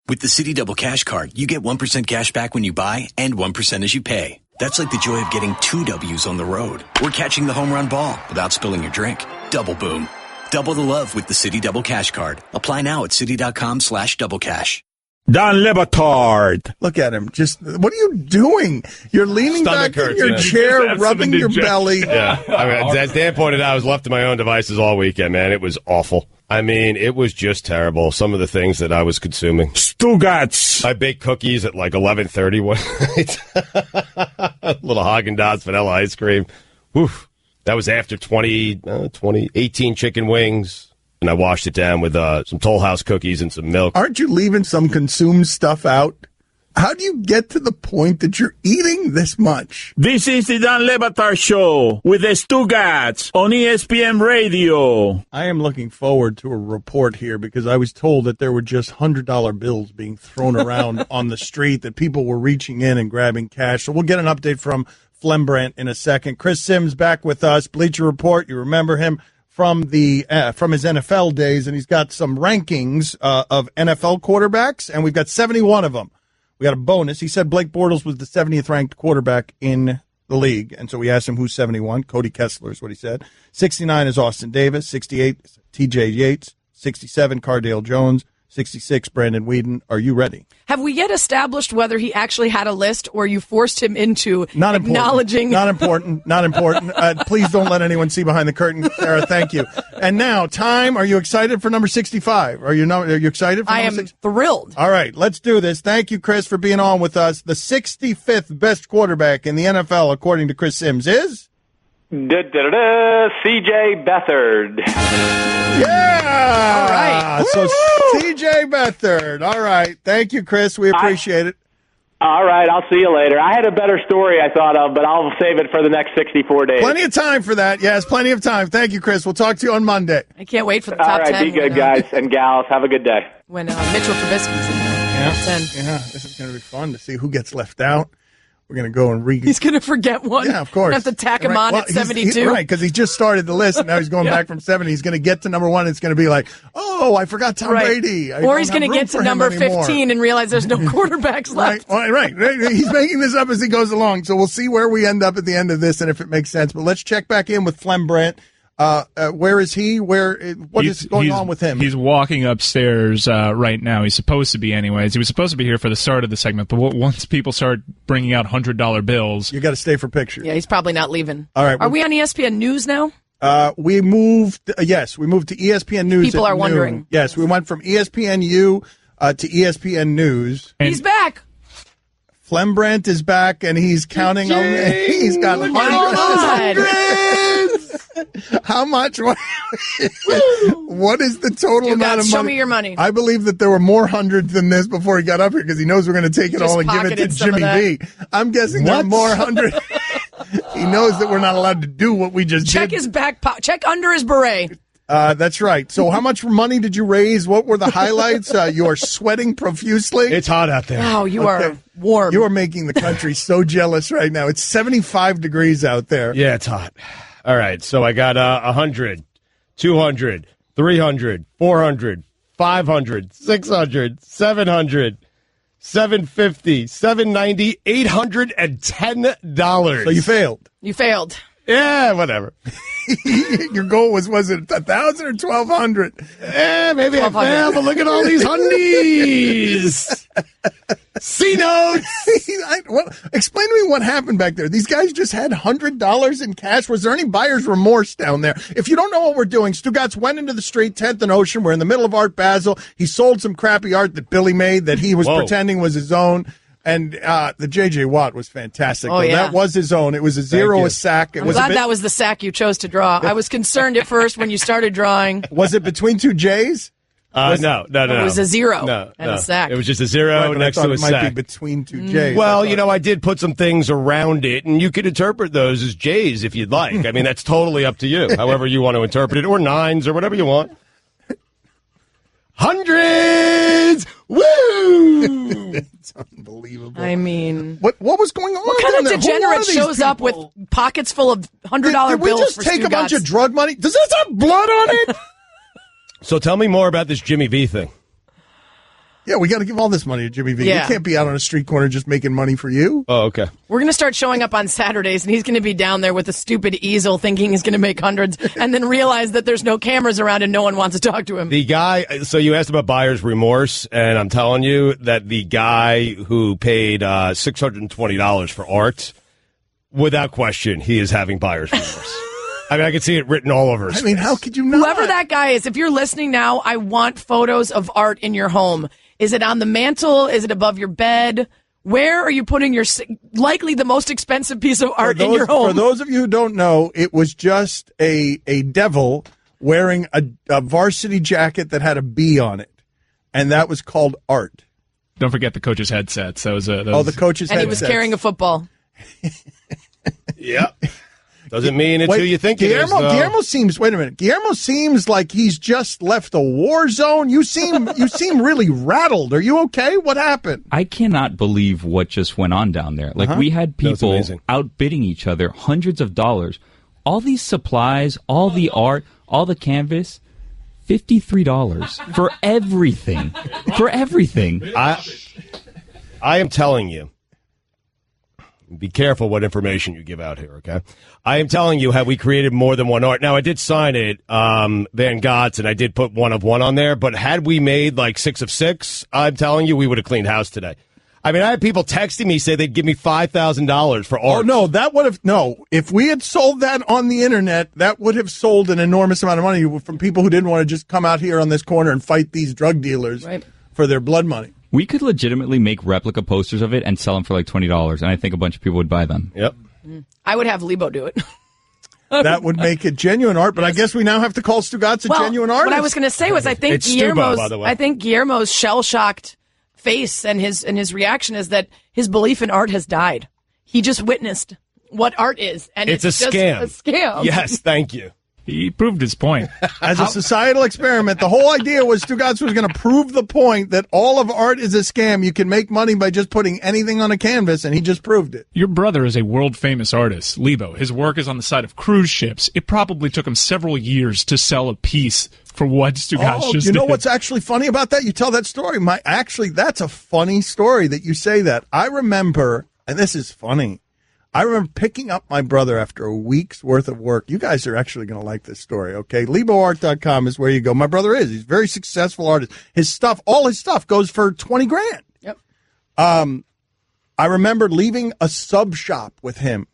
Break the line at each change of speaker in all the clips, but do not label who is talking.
With the Citi Double Cash Card, you get 1% cash back when you buy and 1% as you pay. That's like the joy of getting 2 W's on the road or catching the home run ball without spilling your drink. Double boom. Double the love with the Citi Double Cash Card. Apply now at Citi.com/doublecash.
Don Le Batard.
Look at him. Just, what are you doing? You're leaning
Stomach
back
hurts,
in your
man.
chair, rubbing your belly.
Yeah. I mean, as Dan pointed out, I was left to my own devices all weekend, man. It was awful. I mean, it was just terrible. Some of the things that I was consuming.
Stugotz.
I baked cookies at like 11:30 one night. Little Haagen-Dazs vanilla ice cream. Woof. That was after 18 chicken wings. And I washed it down with some Toll House cookies and some milk.
Aren't you leaving some consumed stuff out? How do you get to the point that you're eating this much?
This is the Don Le Batard Show with the Stugotz on ESPN Radio.
I am looking forward to a report here because I was told that there were just $100 bills being thrown around on the street, that people were reaching in and grabbing cash. So we'll get an update from Flembrandt in a second. Chris Sims back with us, Bleacher Report. You remember him from his NFL days, and he's got some rankings of NFL quarterbacks, and we've got 71 of them. We got a bonus. He said Blake Bortles was the 70th ranked quarterback in the league, and so we asked him who's 71. Cody Kessler is what he said. 69 is Austin Davis. 68 is T.J. Yates. 67 Cardale Jones. 66 Brandon Whedon. Are you ready?
Have we yet established whether he actually had a list or you forced him into
Not
acknowledging?
Not important. Please don't let anyone see behind the curtain, Sarah. Thank you. And now, time. Are you excited for number 65? Are you excited for
I
number
am thrilled.
All right, let's do this. Thank you, Chris, for being on with us. The 65th best quarterback in the NFL, according to Chris Sims, is?
C.J. Beathard.
Yeah!
All right.
So C.J. Beathard. All right. Thank you, Chris. We appreciate it.
All right, I'll see you later. I had a better story I thought of, but I'll save it for the next 64 days.
Plenty of time for that. Yes, plenty of time. Thank you, Chris. We'll talk to you on Monday.
I can't wait for the top 10.
All right, be good, guys and gals. Have a good day.
When Mitchell Trubisky's in there.
Yeah, this is going to be fun to see who gets left out. We're going to go and
He's going to forget one.
Yeah, of course.
Have to tack him on at 72.
Right, because he just started the list, and now he's going back from 70. He's going to get to number 1, and it's going to be like, oh, I forgot Tom Brady.
Or he's going to get to number 15 and realize there's no quarterbacks left.
Right. He's making this up as he goes along, so we'll see where we end up at the end of this and if it makes sense. But let's check back in with Flembrandt. Where is he? What is going on with him?
He's walking upstairs right now. He's supposed to be, anyways. He was supposed to be here for the start of the segment, but once people start bringing out $100 bills,
you got to stay for pictures.
Yeah, he's probably not leaving.
All right.
Are we on ESPN News now?
We moved to ESPN News.
People are wondering.
Yes, we went from ESPNU to ESPN News.
He's back.
Flembrandt is back, and he's counting on. He's got hundreds. How much? What is the total amount of money?
Show me your money.
I believe that there were more hundreds than this before he got up here because he knows we're going to take it all and give it to Jimmy V. I'm guessing there are more hundred. He knows that we're not allowed to do what we just did.
Check his back pocket. Check under his beret.
That's right. So how much money did you raise? What were the highlights? You are sweating profusely.
It's hot out there.
Wow, you are warm.
You are making the country so jealous right now. It's 75 degrees out there.
Yeah, it's hot. All right, so I got 100, 200, 300, 400, 500, 600, 700, 750, 790, $810.
So you failed.
You failed.
Yeah, whatever.
Your goal was it 1,000 or 1,200?
Maybe I failed, but look at all these hundies. C notes.
Explain to me what happened back there. These guys just had $100 in cash. Was there any buyer's remorse down there? If you don't know what we're doing, Stugotz went into the street, 10th and Ocean. We're in the middle of Art Basel. He sold some crappy art that Billy made that he was pretending was his own. And the J.J. Watt was fantastic.
Oh, yeah.
That was his own. It was a zero, a sack.
I'm glad that was the sack you chose to draw. I was concerned at first when you started drawing.
Was it between two J's?
No.
It was a zero and a sack.
It was just a zero next to a sack.
It might be between two J's.
Well, I did put some things around it, and you could interpret those as J's if you'd like. I mean, that's totally up to you, however you want to interpret it, or nines, or whatever you want. Hundreds! Woo!
It's unbelievable.
I mean,
what was going on?
What kind of degenerate shows up with pockets full of $100 bills?
Did we just
for
take
Stugotz?
a bunch of drug money? Does this have blood on it?
So tell me more about this Jimmy V thing.
Yeah, we got to give all this money to Jimmy V.
Yeah.
You can't be out on a street corner just making money for you.
Oh, okay.
We're going to start showing up on Saturdays, and he's going to be down there with a stupid easel thinking he's going to make hundreds, and then realize that there's no cameras around and no one wants to talk to him.
The guy, so you asked about buyer's remorse, and I'm telling you that the guy who paid $620 for art, without question, he is having buyer's remorse. I mean, I can see it written all over his face.
How could you not?
Whoever that guy is, if you're listening now, I want photos of art in your home. Is it on the mantle? Is it above your bed? Where are you putting your likely the most expensive piece of art in your home?
For those of you who don't know, it was just a devil wearing a varsity jacket that had a bee on it, and that was called art.
Don't forget the coach's headsets.
The coach's headsets.
And he was carrying a football.
Yep. Doesn't mean it's who you think it is, though.
Guillermo seems. Wait a minute. Guillermo seems like he's just left a war zone. You seem really rattled. Are you okay? What happened?
I cannot believe what just went on down there. Like we had people outbidding each other, hundreds of dollars. All these supplies, all the art, all the canvas, $53 for everything. For everything.
I am telling you. Be careful what information you give out here, okay? I am telling you how we created more than one art. Now, I did sign it, Van Gogh's, and I did put 1 of 1 on there, but had we made like 6 of 6, I'm telling you, we would have cleaned house today. I mean, I had people texting me say they'd give me $5,000 for art.
Oh, no, if we had sold that on the internet, that would have sold an enormous amount of money from people who didn't want to just come out here on this corner and fight these drug dealers for their blood money.
We could legitimately make replica posters of it and sell them for like $20, and I think a bunch of people would buy them.
Yep.
I would have Lebo do it.
That would make it genuine art, but I guess we now have to call Stugotz a genuine artist.
What I was going to say was I think Guillermo's shell-shocked face and his reaction is that his belief in art has died. He just witnessed what art is, and it's
just
a scam.
Yes, thank you.
He proved his point.
As a societal experiment, the whole idea was Stugotz was going to prove the point that all of art is a scam. You can make money by just putting anything on a canvas, and he just proved it.
Your brother is a world-famous artist, Lebo. His work is on the side of cruise ships. It probably took him several years to sell a piece for what Stugotz just did.
You know what's actually funny about that? You tell that story. That's a funny story that you say that. I remember, and this is funny, I remember picking up my brother after a week's worth of work. You guys are actually going to like this story, okay? LeboArt.com is where you go. My brother he's a very successful artist. All his stuff goes for $20,000.
Yep.
I remember leaving a sub shop with him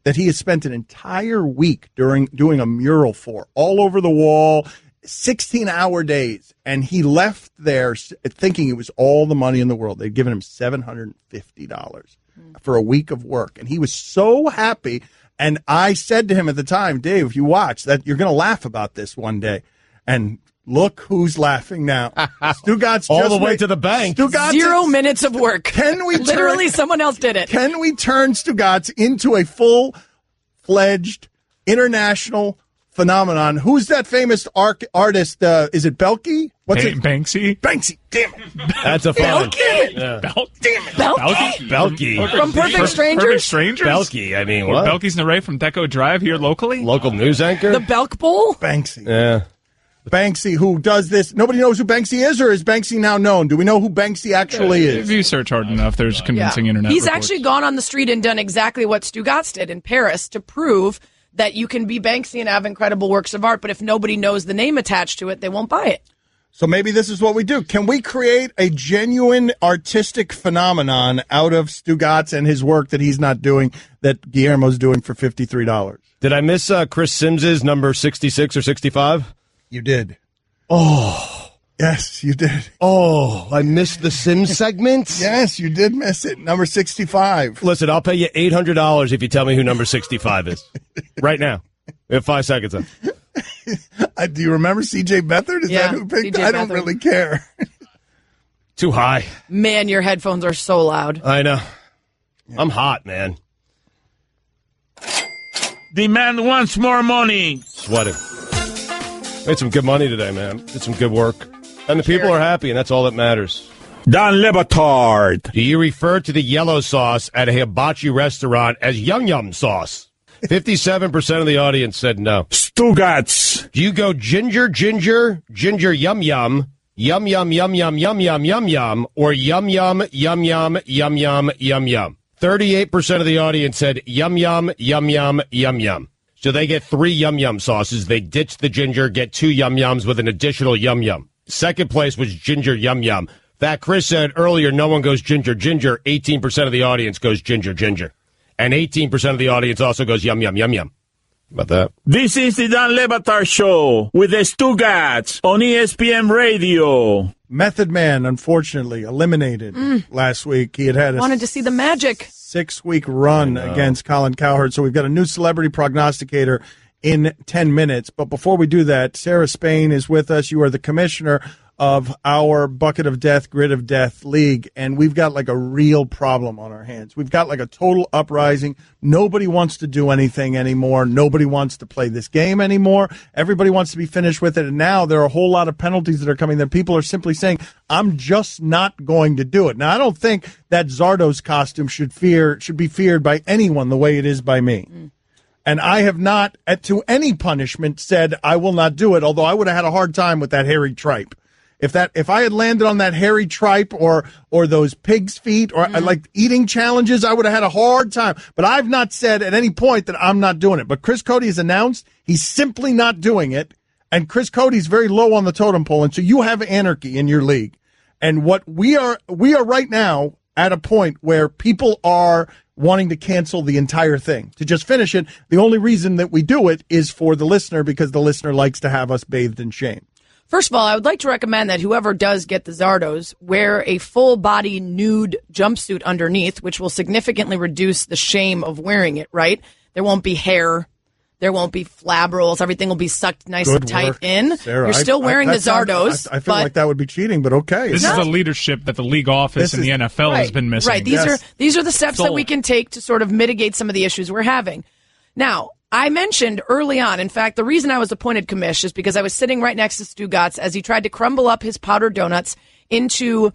that he had spent an entire week doing a mural for, all over the wall, 16-hour days. And he left there thinking it was all the money in the world. They'd given him $750 for a week of work. And he was so happy. And I said to him at the time, Dave, if you watch that, you're going to laugh about this one day. And look who's laughing now. Stugotz
all the way to the bank.
0 minutes of work. Literally someone else did it.
Can we turn Stugotz into a full-fledged international phenomenon? Who's that famous artist? Is it Belky? What's it?
Banksy?
Banksy. Damn it.
That's a fun.
Belky.
Yeah.
Damn it.
Belky.
From Perfect Strangers?
Perfect Strangers?
Belky. I mean,
Or
what?
Belky's Naray from Deco Drive here locally?
Local news anchor?
The Belk Bowl?
Banksy.
Yeah.
Banksy, who does this. Nobody knows who Banksy is, or is Banksy now known? Do we know who Banksy actually is?
If you search hard enough, there's convincing internet
He's
reports.
actually gone on the street and done exactly what Stugotz did in Paris to prove that you can be Banksy and have incredible works of art, but if nobody knows the name attached to it, they won't buy it.
So maybe this is what we do. Can we create a genuine artistic phenomenon out of Stugotz and his work that he's not doing, that Guillermo's doing for $53?
Did I miss Chris Sims's number 66 or 65?
You did.
Oh.
Yes, you did.
Oh, I missed the Sims segment?
Yes, you did miss it. Number 65.
Listen, I'll pay you $800 if you tell me who number 65 is. Right now. We have 5 seconds left.
Do you remember C.J. Beathard? Is that who picked it? I don't really care.
Too high.
Man, your headphones are so loud.
I know. I'm hot, man.
The man wants more money.
Sweating. Made some good money today, man. Did some good work. And the people are happy, and that's all that matters.
Don Batard.
Do you refer to the yellow sauce at a hibachi restaurant as yum yum sauce? 57% of the audience said no.
Stugotz.
Do you go ginger, yum yum, yum, yum, yum, yum, yum, yum, yum, yum, or yum, yum, yum, yum, yum, yum, yum, yum. 38% of the audience said yum, yum, yum, yum, yum, yum. So they get 3 yum, yum sauces. They ditch the ginger, get 2 yum, yums with an additional yum, yum. Second place was ginger, yum, yum. That Chris said earlier, no one goes ginger, ginger. 18% of the audience goes ginger, ginger. And 18% of the audience also goes yum, yum, yum, yum. About that.
This is the Dan Le Batard Show with the Stugotz on ESPN Radio.
Method Man, unfortunately, eliminated last week. He had
wanted to see the magic.
6-week run against Colin Cowherd. So we've got a new celebrity prognosticator in 10 minutes. But before we do that, Sarah Spain is with us. You are the commissioner of our Bucket of Death, Grid of Death League, and we've got like a real problem on our hands. We've got like a total uprising. Nobody wants to do anything anymore. Nobody wants to play this game anymore. Everybody wants to be finished with it, and now there are a whole lot of penalties that are coming that people are simply saying, I'm just not going to do it. Now, I don't think that Zardoz costume should be feared by anyone the way it is by me. And I have not, to any punishment, said I will not do it, although I would have had a hard time with that hairy tripe. If I had landed on that hairy tripe or those pig's feet or like eating challenges, I would have had a hard time. But I've not said at any point that I'm not doing it. But Chris Cody has announced he's simply not doing it. And Chris Cody's very low on the totem pole. And so you have anarchy in your league. And what we are right now at a point where people are wanting to cancel the entire thing, to just finish it. The only reason that we do it is for the listener, because the listener likes to have us bathed in shame.
First of all, I would like to recommend that whoever does get the Zardoz wear a full-body nude jumpsuit underneath, which will significantly reduce the shame of wearing it, right? There won't be hair. There won't be flab rolls. Everything will be sucked nice and tight in.
Sarah,
you're still wearing the Zardoz.
I feel like that would be cheating, but okay.
This is the leadership that the league office and the NFL has been missing.
Right. These are the steps that we can take to sort of mitigate some of the issues we're having. Now, I mentioned early on, in fact, the reason I was appointed commish is because I was sitting right next to Stugotz as he tried to crumble up his powdered donuts into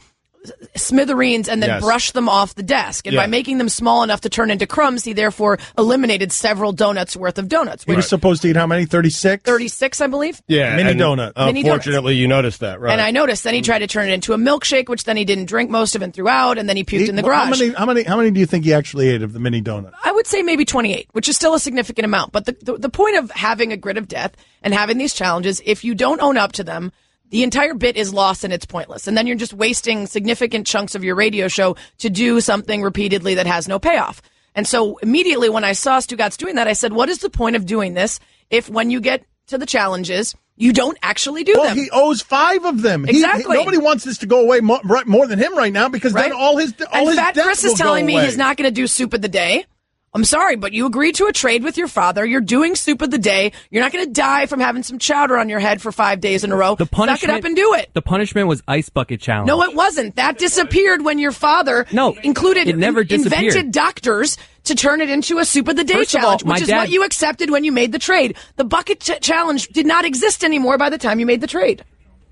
smithereens and then brush them off the desk. And by making them small enough to turn into crumbs, he therefore eliminated several donuts worth of donuts.
He was supposed to eat how many? 36?
36, I believe.
Yeah.
Mini donut.
Unfortunately, you noticed that, right?
And I noticed. Then he tried to turn it into a milkshake, which then he didn't drink most of and threw out, and then he puked in the garage.
How many do you think he actually ate of the mini donut?
I would say maybe 28, which is still a significant amount. But the point of having a Grid of Death and having these challenges, if you don't own up to them, the entire bit is lost and it's pointless. And then you're just wasting significant chunks of your radio show to do something repeatedly that has no payoff. And so immediately when I saw Stugotz doing that, I said, what is the point of doing this if when you get to the challenges, you don't actually do them?
Well, he owes 5 of them.
Exactly.
Nobody wants this to go away more than him right now, because then all his debt
Chris is
will
telling
go
me
away.
he's not going to do Soup of the Day. I'm sorry, but you agreed to a trade with your father. You're doing Soup of the Day. You're not going to die from having some chowder on your head for 5 days in a row. Suck it up and do it.
The punishment was Ice Bucket Challenge.
No, it wasn't. That disappeared when your father invented doctors to turn it into a Soup of the Day challenge, which is what you accepted when you made the trade. The bucket challenge did not exist anymore by the time you made the trade.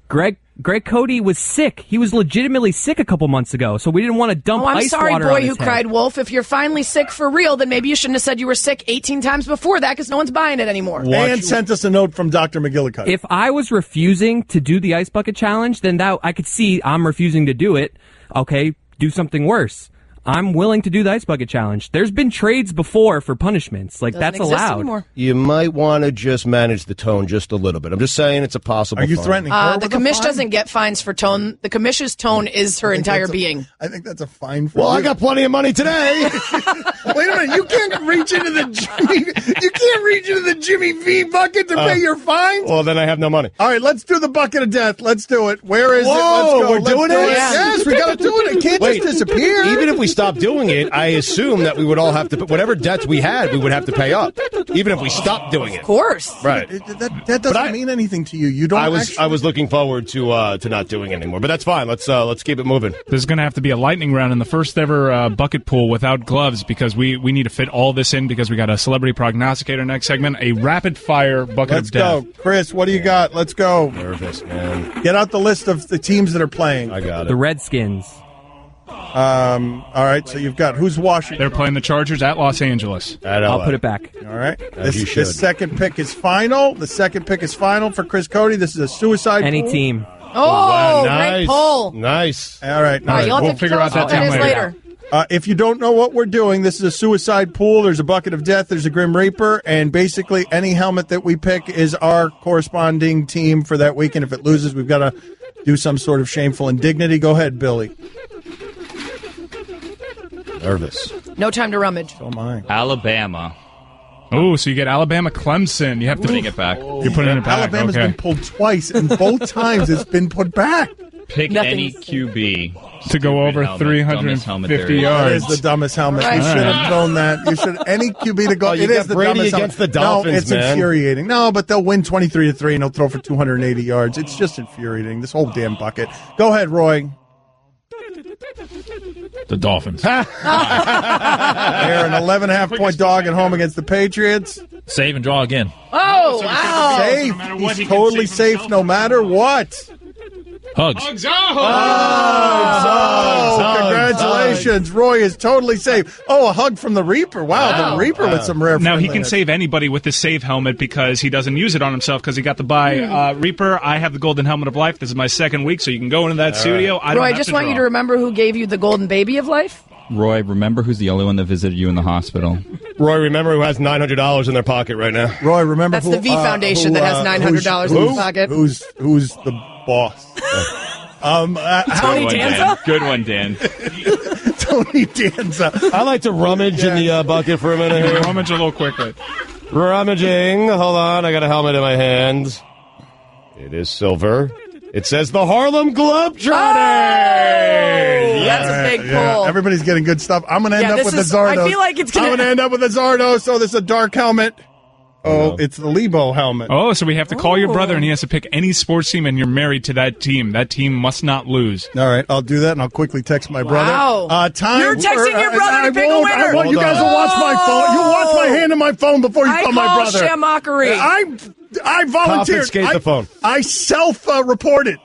Greg Cody was sick. He was legitimately sick a couple months ago, so we didn't want to dump ice water on his head.
I'm sorry, boy who cried wolf. If you're finally sick for real, then maybe you shouldn't have said you were sick 18 times before that, because no one's buying it anymore.
And sent us a note from Dr. McGillicuddy.
If I was refusing to do the Ice Bucket Challenge, then that I could see I'm refusing to do it. Okay, do something worse. I'm willing to do the Ice Bucket Challenge. There's been trades before for punishments. That's allowed.
You might want to just manage the tone just a little bit. I'm just saying it's a possible
Are you
fine.
threatening her
the commish doesn't get fines for tone. The commish's tone is her entire being.
I think that's a fine for
Well,
you.
I got plenty of money today.
Wait a minute. You can't reach into the Jimmy V bucket to pay your fines?
Well, then I have no money.
All right, let's do the Bucket of Death. Let's do it. Where is it? Let's go.
We're doing it?
Yes, we got to do it. It can't just disappear.
Even if we stop doing it, I assume that we would all have to, whatever debts we had, we would have to pay up. Even if we stopped doing it.
Of course.
Right.
That doesn't mean anything to you. You don't.
I was looking forward to not doing it anymore, but that's fine. Let's keep it moving.
There's going to have to be a lightning round in the first ever bucket pool without gloves, because we need to fit all this in, because we got a celebrity prognosticator next segment, a rapid fire bucket of death.
Let's go. Chris, what do you got? Let's go.
Nervous, man.
Get out the list of the teams that are playing.
I got it.
The Redskins.
All right, so you've got who's Washington?
They're playing the Chargers at Los Angeles.
I'll put it back.
All right. This second pick is final. The second pick is final for Chris Cody. This is a suicide
Any
pool.
team.
Oh,
nice.
great pull.
Nice.
All right.
All right, you'll have to
figure out
tell us
that
what
time
later.
If you don't know what we're doing, this is a suicide pool. There's a bucket of death. There's a Grim Reaper. And basically, any helmet that we pick is our corresponding team for that week. And if it loses, we've got to do some sort of shameful indignity. Go ahead, Billy.
Nervous.
No time to rummage.
Oh, my.
Alabama.
Oh, so you get Alabama, Clemson. You have to
Putting it back.
You're putting it back.
Alabama's
okay.
been pulled twice, and both times it's been put back.
Pick
Nothing's-
any QB
to go over
helmet, dumbest helmet there
350
is.
That
yards.
is the dumbest helmet.
Right.
You should have known that. You should any QB to go.
Oh, you
it is
got
the
Brady
dumbest
against
helmet.
the Dolphins,
no, it's
man.
infuriating. No, but they'll win 23-3 and they'll throw for 280 yards. It's just infuriating. This whole damn bucket. Go ahead, Roy.
The Dolphins.
They're an 11.5-point dog at home against the Patriots.
Save and draw again.
Oh, wow.
Safe.
no matter what,
He's
he can
totally
save
safe
himself.
no matter what.
Hugs.
Oh, congratulations. Roy is totally safe. Oh, a hug from the Reaper. Wow, the Reaper with some rare
Now, he can
friendliness.
save anybody with the save helmet because he doesn't use it on himself because he got the buy. Reaper, I have the golden helmet of life. This is my second week, so you can go into that studio. I don't
Roy, I
have
just
to
want
draw.
you to remember who gave you the golden baby of life.
Roy, remember who's the only one that visited you in the hospital?
Roy, remember who has $900 in their pocket right now?
Roy, remember
That's
who,
the V Foundation that has $900 in his pocket.
Who's the boss?
Tony Danza?
Good one, Dan.
Tony Danza.
I like to rummage in the bucket for a minute here.
Rummage a little quickly.
Rummaging. Hold on. I got a helmet in my hand. It is silver. It says the Harlem Globetrotters.
That's a big pull.
Yeah, everybody's getting good stuff. I'm going to end
Yeah,
up
this
with the
is-
Zardos.
I feel like it's gonna-
I'm going to end up with the Zardos, so this is a dark helmet. Oh, it's the Lebo helmet.
Oh, so we have to call your brother, and he has to pick any sports team, and you're married to that team. That team must not lose.
All right, I'll do that, and I'll quickly text my brother.
Wow.
Time
You're texting
for-
your brother to
I
pick a
won't.
winner.
I won't. You
Hold
guys
on.
will watch my phone. You watch my hand in my phone before you
I
call my
call
brother.
shamockery.
I volunteered.
Confiscate the phone.
I self-reported.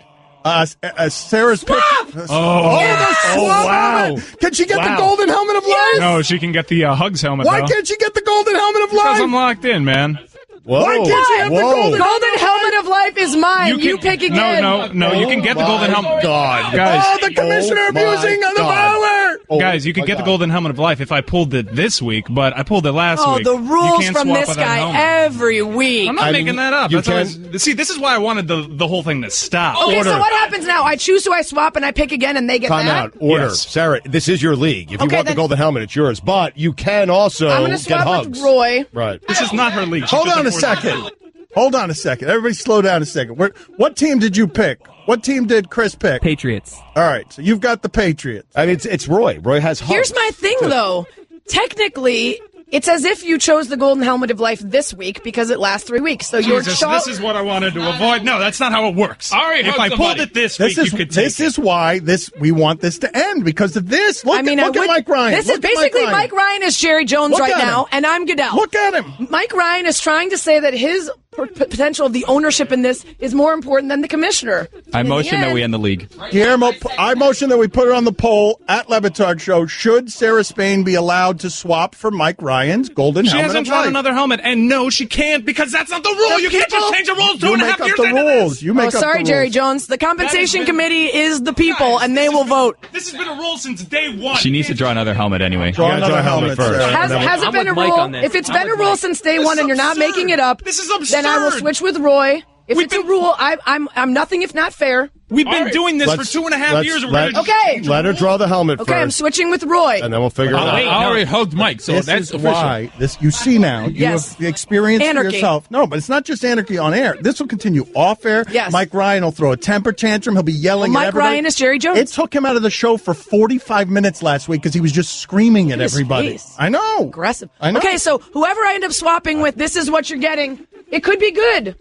Sarah's pick.
Swap!
Oh, the swap
wow.
helmet. Can she get
Wow.
the golden helmet of life?
No, she can get the Hugs helmet,
Why
though.
can't she get the golden helmet of
Because I'm
life?
locked in, man.
Whoa.
Why can't she have the golden
Golden helmet of life is mine. You
can-
pick again.
No, you can get the golden helmet.
God.
Guys,
Oh, the commissioner
Oh, my
abusing the
God.
power.
guys, you can get the golden helmet of life if I pulled it this week, but I pulled it last
Oh,
week.
the
You
rules
can't
from
swap
this
with that
guy
helmet.
every week.
I'm not
I
making
mean,
that up.
you
That's always, see, this is why I wanted the whole thing to stop.
Okay,
Order.
so what happens now? I choose who I swap and I pick again and they get
Time
that?
out. Order.
Yes.
Sarah, this is your league. If you
Okay,
want the
then-
golden helmet, it's yours. But you can also
I'm going to
get
swap
hugs.
with Roy.
Right.
This is not her league. She's
Hold
just
on a
unfortunate.
second. Hold on a second. Everybody slow down a second. What team did you pick? What team did Chris pick?
Patriots.
All right, so you've got the Patriots.
I mean, it's Roy. Roy has hugs.
Here's my thing, though. Technically, it's as if you chose the golden helmet of life this week because it lasts 3 weeks. So your
Jesus,
choice.
this is what I wanted to avoid. No, that's not how it works.
All right,
if
hug
I pulled
somebody.
it this
This
week,
is
you could take
this is why we want this to end because of this. Look, look at Mike Ryan.
This
Look
is
at
basically Mike Ryan is Jerry Jones
Look
right
at
now,
him.
and I'm Goodell.
Look at him.
Mike Ryan is trying to say that his potential of the ownership in this is more important than the commissioner.
I
And in the
motion that
end-
we end the league.
Guillermo, I motion that we put it on the poll at Levitard Show. Should Sarah Spain be allowed to swap for Mike Ryan's golden
She
helmet
hasn't
of
found
life?
another helmet, and no, she can't because that's not the rule.
The
You can't
people-
just change the rules
You
2.5
make up
years
the
into
rules.
this.
You make
Oh,
up
sorry,
the
Jerry
rules.
Jones. The compensation
been-
committee is the people,
Guys,
and they
this
will
has
vote.
This has been a rule since day one.
She needs to draw another helmet anyway.
Draw
gotta
another
draw a helmet
helmet
first.
Sarah.
Has it
I'm
been a
with Mike
rule?
on this.
If it's
I'm
been a
with
rule
Mike.
since day
This
one
is
and you're not
absurd.
making it up,
This is
then I will
absurd.
switch with Roy. If
We've
it's a
been-
rule, I'm nothing if not fair.
We've been doing this for
Let's-
2.5
let's
years. And
let-
we're
Okay.
Let her draw the helmet
Okay, I'm
first,
switching with Roy.
and then we'll figure it out.
I already hugged Mike, so
This
that's
is
official.
why this you see now. You
Yes.
have experienced for
Anarchy.
yourself. No, but it's not just anarchy on air. This will continue off air.
Yes.
Mike Ryan will throw a temper tantrum. He'll be yelling
Well,
at
Mike
everybody.
Ryan is Jerry Jones.
It took him out of the show for 45 minutes last week because he was just screaming at
His
everybody.
face.
I know.
Aggressive.
I know.
Okay, so whoever I end up swapping with, this is what you're getting. It could be good.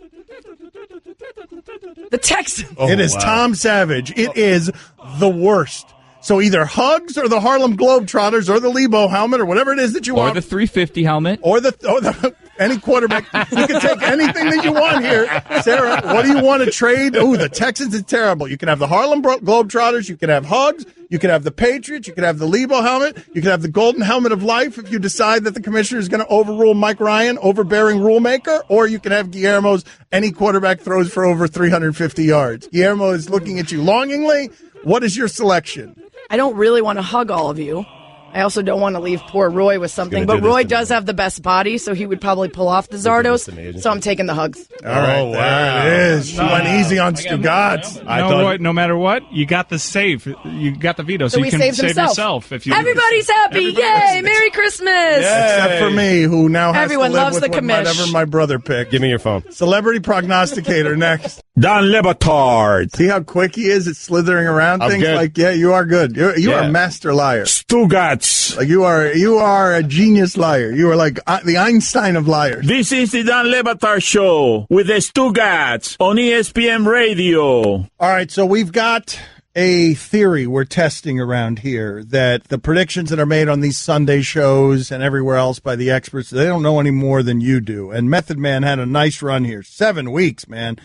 The text.
It is Tom Savage. It is the worst. So either Hugs or the Harlem Globetrotters or the Lebo helmet or whatever it is that you
Or
want.
the 350 helmet.
Or the Any quarterback. You can take anything that you want here. Sarah, what do you want to trade? Ooh, the Texans is terrible. You can have the Harlem Globetrotters. You can have Hugs. You can have the Patriots. You can have the Lebo helmet. You can have the golden helmet of life if you decide that the commissioner is going to overrule Mike Ryan, overbearing rulemaker. Or you can have Guillermo's any quarterback throws for over 350 yards. Guillermo is looking at you longingly. What is your selection?
I don't really want to hug all of you. I also don't want to leave poor Roy with something, but Roy does have the best body, so he would probably pull off the Zardos. So I'm taking the hugs.
All right, there it is. She went easy on Stugotz.
Roy, no matter what, you got the save. You got the veto, so you can save yourself. If you
Everybody's happy. Yay! Merry Christmas!
Except for me, who now has
Everyone
to live
loves
with
the commish.
whatever my brother picked.
Give me your phone.
Celebrity Prognosticator next.
Don Batard.
See how quick he is at slithering around things?
Good.
Like, yeah, you are good. You are a master liar.
Stugotz.
Like you are a genius liar. You are like the Einstein of liars.
This is the Don Batard Show with the Stugotz on ESPN Radio.
All right, so we've got a theory we're testing around here that the predictions that are made on these Sunday shows and everywhere else by the experts, they don't know any more than you do. And Method Man had a nice run here. 7 weeks, man.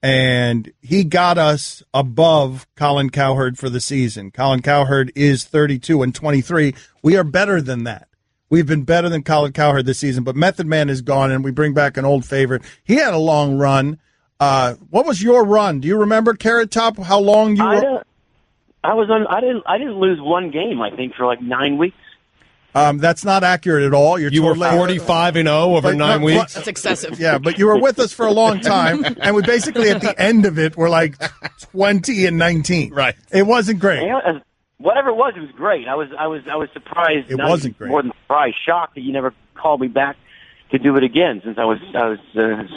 And he got us above Colin Cowherd for the season. Colin Cowherd is 32-23. We are better than that. We've been better than Colin Cowherd this season, but Method Man is gone, and we bring back an old favorite. He had a long run. What was your run? Do you remember, Carrot Top, how long you were?
I didn't lose one game, I think, for like 9 weeks.
That's not accurate at all.
You were 45-0 over 9 weeks.
That's excessive.
Yeah, but you were with us for a long time, and we basically at the end of it were like 20-19.
Right.
It wasn't great.
Whatever it was great. I was surprised.
It wasn't great.
More than surprised, shocked that you never called me back to do it again, since I was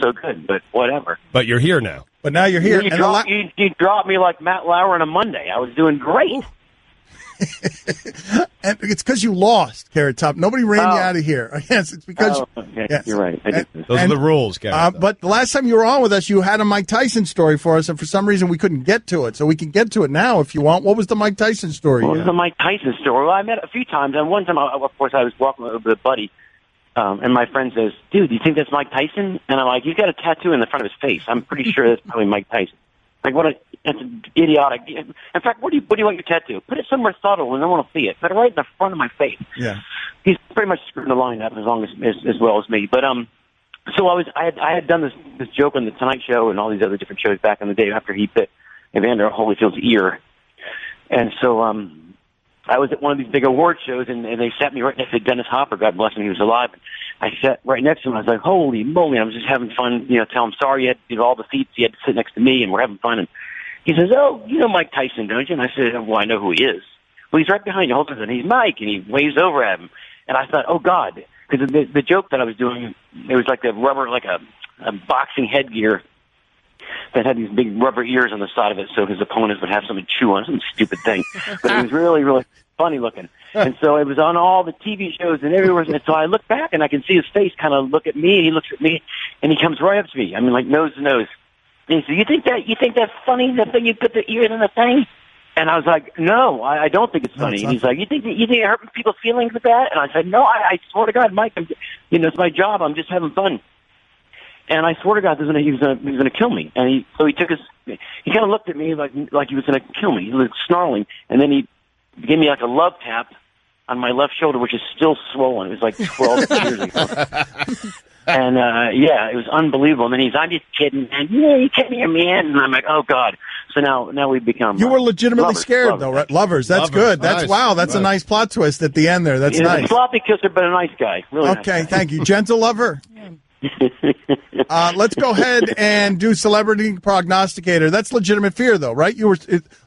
so good. But whatever.
But you're here now.
But now you're here.
You dropped me like Matt Lauer on a Monday. I was doing great.
And it's because you lost, Carrot Top. Nobody ran you out of here. Yes, it's because
okay.
Yes.
You're right.
Those are the rules, Carrot.
But the last time you were on with us, you had a Mike Tyson story for us, and for some reason we couldn't get to it. So we can get to it now if you want. What was the Mike Tyson story?
What was the Mike Tyson story? Well, I met a few times, and one time, of course, I was walking with a buddy, and my friend says, "Dude, do you think that's Mike Tyson?" And I'm like, "He's got a tattoo in the front of his face. I'm pretty sure that's probably Mike Tyson." Like, that's idiotic. In fact, what do you want your tattoo? Put it somewhere subtle and no one will see it. Put it right in the front of my face.
Yeah.
He's pretty much screwing the line up as well as me. But so I had done this joke on the Tonight Show and all these other different shows back in the day after he bit Evander Holyfield's ear. And so I was at one of these big award shows, and they sat me right next to Dennis Hopper, God bless him, he was alive. I sat right next to him. I was like, holy moly, I was just having fun, tell him sorry, you had to do all the seats, he had to sit next to me, and we're having fun. And he says, oh, you know Mike Tyson, don't you? And I said, well, I know who he is. Well, he's right behind you. Hold on, and he's Mike, and he waves over at him. And I thought, oh, God, because the joke that I was doing, it was like a rubber, like a boxing headgear that had these big rubber ears on the side of it so his opponents would have something to chew on, some stupid thing. But it was really, really funny looking. And so it was on all the TV shows and everywhere. And so I look back and I can see his face kind of look at me, and he looks at me, and he comes right up to me. I mean, like nose to nose. And he said, you think that's funny, the thing you put the ears in the thing? And I was like, no, I don't think it's funny. And he's like, you think it hurt people's feelings with that? And I said, no, I swear to God, Mike, it's my job. I'm just having fun. And I swear to God, he was going to kill me. And he kind of looked at me like he was going to kill me. He was snarling, and then he gave me like a love tap on my left shoulder, which is still swollen. It was like 12 years ago. And it was unbelievable. And then I'm just kidding, man. Yeah, you kidding me, man? And I'm like, oh God. So now we've become.
You were legitimately scared, though, right? Lovers. That's good. That's nice. Wow. That's a nice plot twist at the end there. That's nice.
A sloppy kisser, but a nice guy. Really.
Okay,
nice guy.
Thank you, gentle lover. Let's go ahead and do Celebrity Prognosticator. That's legitimate fear, though, right? You were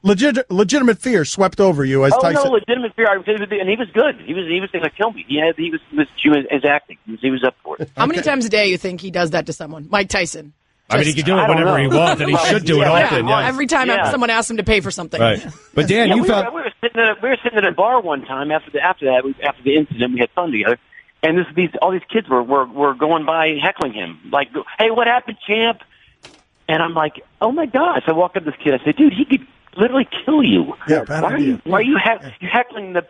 legitimate fear swept over you as Tyson.
No, legitimate fear. And he was good. He was going to kill me. He was acting. He was up for it.
How many times a day you think he does that to someone? Mike Tyson.
I mean, he can do it whenever he wants, and he should do it often. Yeah.
Every time someone asks him to pay for something.
Right. But Dan,
we were sitting at a bar one time after the incident. We had fun together. And all these kids were going by heckling him, like, "Hey, what happened, champ?" And I'm like, "Oh my gosh!" I walked up to this kid. I said, "Dude, he could literally kill you.
Yeah,
why are you heckling the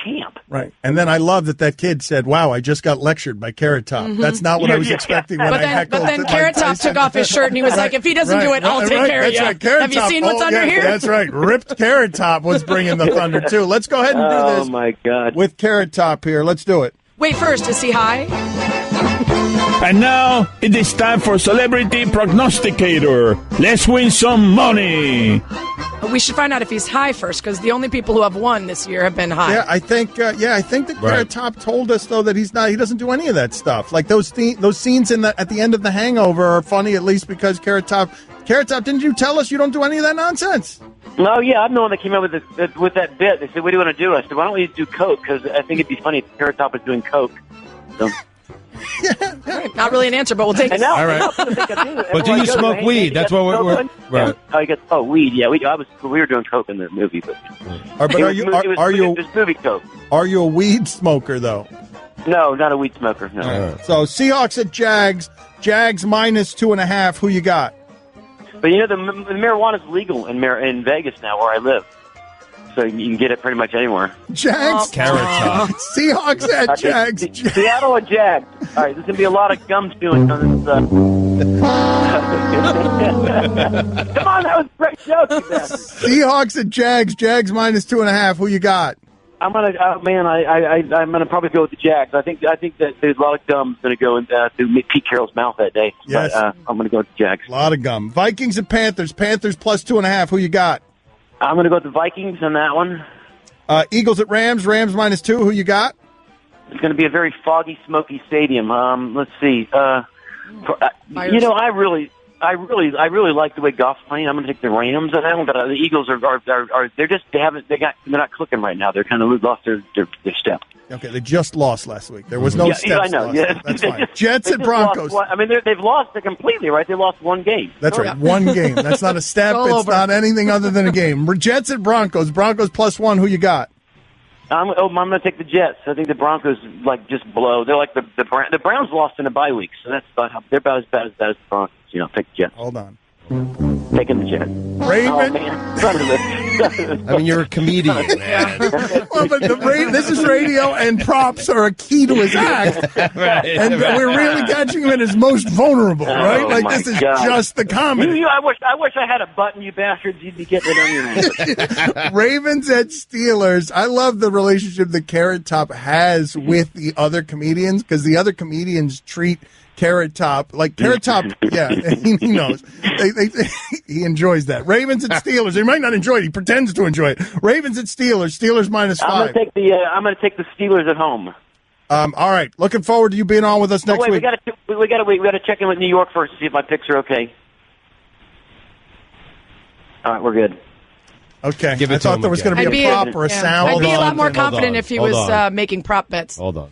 champ.
Right. And then I love that kid said, wow, I just got lectured by Carrot Top.
Mm-hmm.
That's not what I was expecting when I heckled.
But then Carrot Top took off his shirt and he was like, if he doesn't do it, I'll take care of you.
Right.
Have you seen what's under here?
That's right. Ripped Carrot Top was bringing the thunder, too. Let's go ahead and do this.
Oh, my God.
With Carrot Top here. Let's do it.
Wait, first, is he high?
And now it is time for Celebrity Prognosticator. Let's win some money.
We should find out if he's high first, because the only people who have won this year have been high.
Yeah, I think that Carrot Top told us though that he doesn't do any of that stuff. Like those scenes at the end of The Hangover are funny, at least because Carrot Top, didn't you tell us you don't do any of that nonsense?
No, yeah, I'm the one that came up with that bit. They said, "What do you want to do?" I said, "Why don't we do coke? Because I think it'd be funny if Carrot Top was doing coke." So.
Not really an answer, but we'll take it.
All
right. But do you smoke weed? That's what we're right.
Oh, weed. Yeah, we were doing coke in the movie, but
it was
movie coke.
Are you a weed smoker though?
No, not a weed smoker. No.
So Seahawks at Jags minus 2.5. Who you got?
But you know the marijuana's legal in Vegas now, where I live. So you can get it pretty much anywhere.
Jags,
Carrot Top.
Seahawks at Jags.
Seattle and Jags. All right, there's going to be a lot of gum chewing on this. Come on, that was a great joke, you bastard.
Seahawks at Jags minus 2.5. Who you got?
I'm gonna, I'm gonna probably go with the Jags. I think that there's a lot of gum going to go through Pete Carroll's mouth that day.
Yes,
but, I'm gonna go with the Jags.
A lot of gum. Vikings and Panthers. Panthers plus 2.5. Who you got?
I'm going to go with the Vikings on that one.
Eagles at Rams minus 2. Who you got?
It's going to be a very foggy, smoky stadium. Let's see. I really like the way Goff's playing. I'm going to take the Rams on that one, but the Eagles are they're not clicking right now. They're kind of lost their step.
Okay, they just lost last week. There was no steps.
Yeah, I know.
Lost.
Yeah.
That's fine. Jets and Broncos.
They've lost it completely, right? They lost one game.
That's right. One game. That's not a step. It's not anything other than a game. Jets and Broncos. Broncos plus 1. Who you got?
I'm going to take the Jets. I think the Broncos just blow. They're like the Browns lost in a bye week, so that's they're about as bad as the Broncos. Take the Jets.
Hold on.
Taking the Jets.
Raven.
Oh, man.
I mean, you're a comedian, man.
Well, but this is radio, and props are a key to his act.
Right,
and we're really catching him at his most vulnerable, right? Like, this is just the comedy.
I wish I had a button, you bastards. You'd be getting it on your hand.
Ravens at Steelers. I love the relationship that Carrot Top has with the other comedians, because the other comedians treat Carrot Top, like Carrot Top, yeah, he knows. He enjoys that. Ravens and Steelers. He might not enjoy it. He pretends to enjoy it. Ravens and Steelers. Steelers minus 5.
I'm going to take the Steelers at home.
All right. Looking forward to you being on with us next week.
We got to check in with New York first to see if my picks are okay. All right, we're good.
Okay. I thought there was going to be a prop or a sound.
I'd be a lot more confident if he was making prop bets.
Hold on.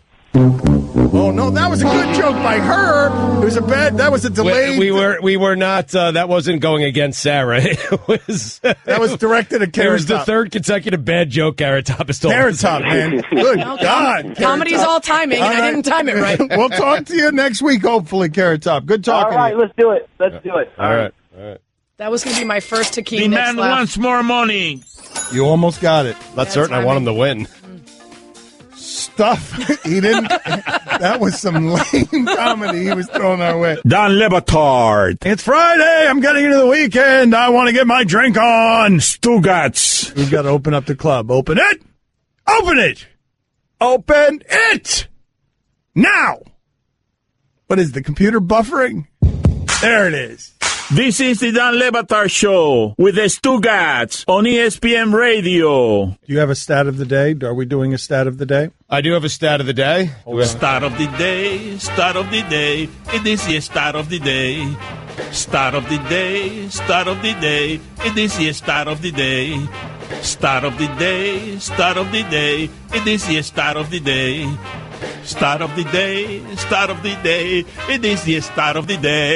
Oh no, that was a good joke by her. It was that was a delayed.
We were not. That wasn't going against Sarah.
That was directed at Carrot Top.
It was the third consecutive bad joke Carrot Top has told.
Carrot Top, man. Good God.
Comedy's all timing, and I didn't time it right.
We'll talk to you next week, hopefully, Carrot Top. Good talking.
All right, let's do it. All right.
That was going to be my first tequila.
The man wants more money.
You almost got it.
Not certain I want him to win.
Stuff. He didn't. That was some lame comedy he was throwing our way.
Don Batard.
It's Friday. I'm getting into the weekend. I want to get my drink on.
Stugotz.
We've got to open up the club. Open it. Open it. Open it. Now. What is the computer buffering? There it is.
This is the Don Batard Show with the Stugotz on ESPN Radio.
Do you have a stat of the day? Are we doing a stat of the day?
I do have a stat of the day.
Stat of the day, stat of the day. It is the stat of the day. Stat of the day, stat of the day. It is the stat of the day. Stat of the day, stat of the day. It is the stat of the day. Start of the day, start of the day. It is the start of the day.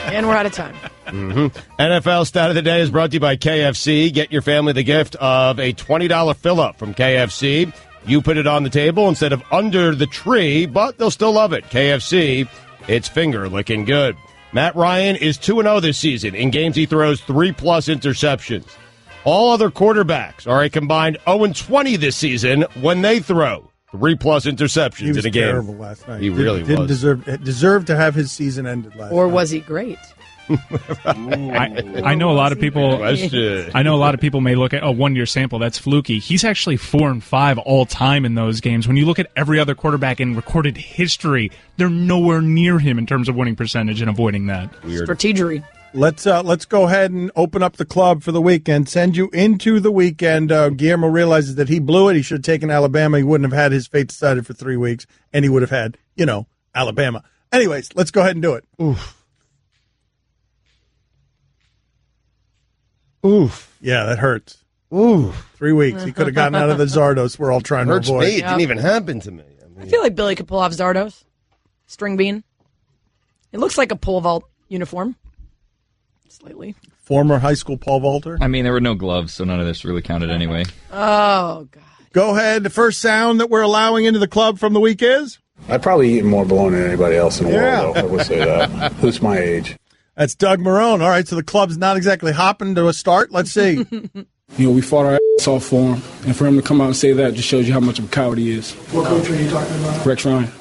And we're out of time.
NFL Stat of the Day is brought to you by KFC. Get your family the gift of a $20 fill-up from KFC. You put it on the table instead of under the tree, but they'll still love it. KFC, it's finger licking good. Matt Ryan is 2-0 this season in games he throws 3+ interceptions. All other quarterbacks are a combined 0-20 this season when they throw 3+ interceptions in a game.
He was terrible last night.
He really
didn't
was.
Deserved to have his season ended last night.
Or was he great?
I know a lot of people. I know a lot of people may look at a 1-year sample. That's fluky. He's actually 4-5 all time in those games. When you look at every other quarterback in recorded history, they're nowhere near him in terms of winning percentage and avoiding that.
Weird.
Strategery.
Let's go ahead and open up the club for the weekend. Send you into the weekend. Guillermo realizes that he blew it. He should have taken Alabama. He wouldn't have had his fate decided for 3 weeks, and he would have had, Alabama. Anyways, let's go ahead and do it. Oof. Yeah, that hurts. Oof. 3 weeks. He could have gotten out of the Zardos we're all trying to avoid.
Me. It didn't even happen to me.
I feel like Billy could pull off Zardos. String bean. It looks like a pole vault uniform. Slightly.
Former high school pole vaulter.
I mean, there were no gloves, so none of this really counted anyway.
Oh, God.
Go ahead. The first sound that we're allowing into the club from the week is?
I'd probably eat more bologna than anybody else in the world, though. I would say that. Who's my age?
That's Doug Marone. All right, so the club's not exactly hopping to a start. Let's see.
We fought our ass off for him, and for him to come out and say that just shows you how much of a coward he is.
What coach are you talking about?
Rex Ryan.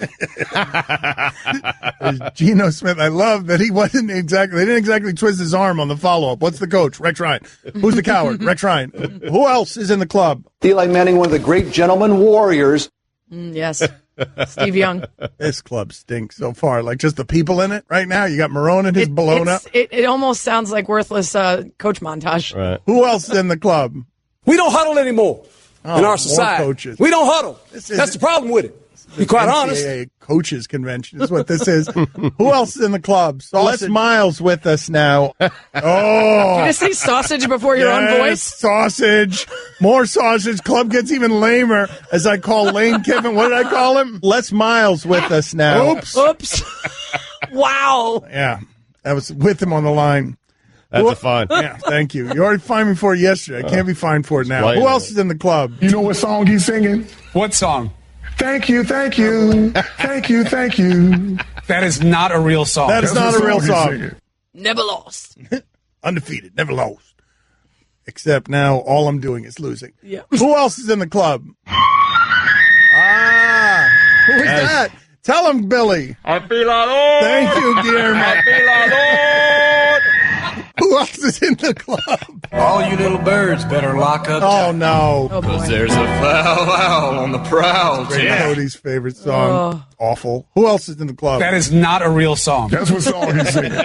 Geno Smith. I love that he wasn't exactly. They didn't exactly twist his arm on the follow-up. What's the coach? Rex Ryan. Who's the coward? Rex Ryan. Who else is in the club?
Eli Manning, one of the great gentleman warriors.
Yes. Steve Young.
This club stinks so far. Like just the people in it right now. You got Marone and his blown up.
It almost sounds like worthless coach montage.
Right.
Who else is in the club?
We don't huddle anymore in our society.
Coaches.
We don't huddle. That's the problem with it. Be quite honest.
Coaches convention is what this is. Who else is in the club? Les Miles with us now. Oh,
you just say sausage before your own voice.
Sausage, more sausage. Club gets even lamer as I call Lane Kiffin. What did I call him? Les Miles with us now.
Oops. Wow.
Yeah, I was with him on the line.
That's a fun.
Yeah, thank you. You already fined me for it yesterday. I can't be fined for it now. Who else is in the club?
You know what song he's singing?
What song?
Thank you, thank you, thank you, thank you.
That is not a real song.
That is not a real song.
Never lost.
Undefeated, never lost. Except now all I'm doing is losing.
Yeah.
Who else is in the club? Who is that? Tell him, Billy.
Thank you,
Guillermo. Who else is in the club?
All you little birds better lock up.
Oh, no.
Oh,
There's a foul owl on the prowl.
Cody's favorite song. Awful. Who else is in the club?
That is not a real song.
That's what song he's singing.